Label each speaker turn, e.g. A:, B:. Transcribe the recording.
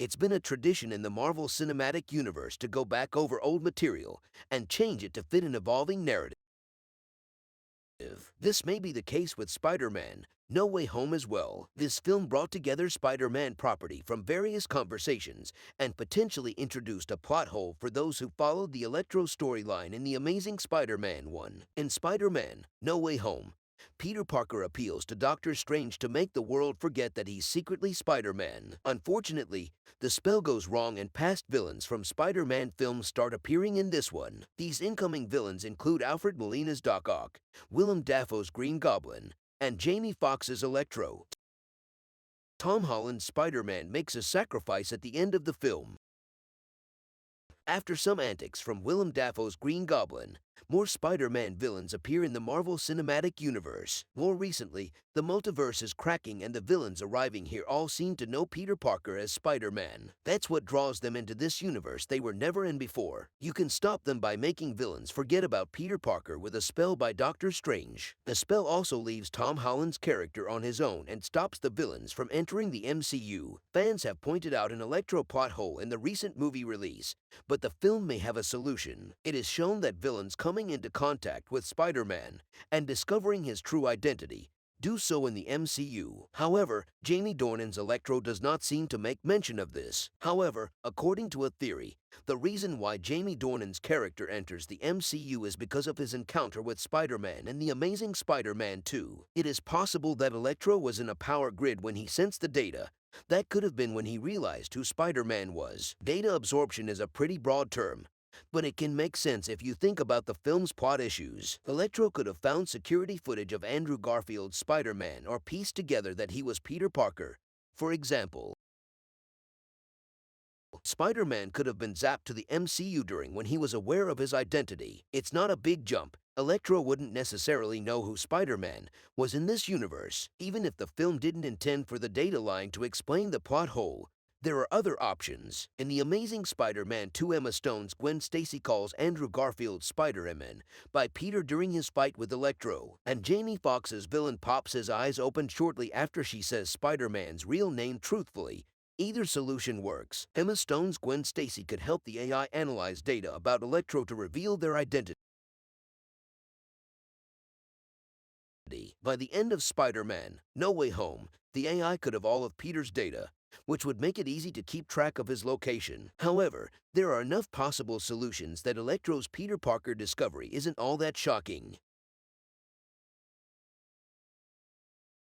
A: It's been a tradition in the Marvel Cinematic Universe to go back over old material and change it to fit an evolving narrative. This may be the case with Spider-Man No Way Home as well. This film brought together Spider-Man property from various conversations and potentially introduced a plot hole for those who followed the Electro storyline in the Amazing Spider-Man 1. In Spider-Man No Way Home, Peter Parker appeals to Doctor Strange to make the world forget that he's secretly Spider-Man. Unfortunately, the spell goes wrong and past villains from Spider-Man films start appearing in this one. These incoming villains include Alfred Molina's Doc Ock, Willem Dafoe's Green Goblin, and Jamie Foxx's Electro. Tom Holland's Spider-Man makes a sacrifice at the end of the film. After some antics from Willem Dafoe's Green Goblin, more Spider-Man villains appear in the Marvel Cinematic Universe. More recently, the multiverse is cracking and the villains arriving here all seem to know Peter Parker as Spider-Man. That's what draws them into this universe they were never in before. You can stop them by making villains forget about Peter Parker with a spell by Doctor Strange. The spell also leaves Tom Holland's character on his own and stops the villains from entering the MCU. Fans have pointed out an Electro plot hole in the recent movie release, but the film may have a solution. It is shown that villains coming into contact with Spider-Man and discovering his true identity do so in the MCU. However, Jamie Dornan's Electro does not seem to make mention of this. However, according to a theory, the reason why Jamie Dornan's character enters the MCU is because of his encounter with Spider-Man in The Amazing Spider-Man 2. It is possible that Electro was in a power grid when he sensed the data. That could have been when he realized who Spider-Man was. Data absorption is a pretty broad term, but it can make sense if you think about the film's plot issues. Electro could have found security footage of Andrew Garfield's Spider-Man or pieced together that he was Peter Parker. For example, Spider-Man could have been zapped to the MCU during when he was aware of his identity. It's not a big jump. Electro wouldn't necessarily know who Spider-Man was in this universe, even if the film didn't intend for the data line to explain the plot hole. There are other options. In The Amazing Spider-Man 2, Emma Stone's Gwen Stacy calls Andrew Garfield Spider-Man by Peter during his fight with Electro, and Jamie Foxx's villain pops his eyes open shortly after she says Spider-Man's real name truthfully. Either solution works. Emma Stone's Gwen Stacy could help the AI analyze data about Electro to reveal their identity. By the end of Spider-Man No Way Home, the AI could have all of Peter's data, which would make it easy to keep track of his location. However, there are enough possible solutions that Electro's Peter Parker discovery isn't all that shocking.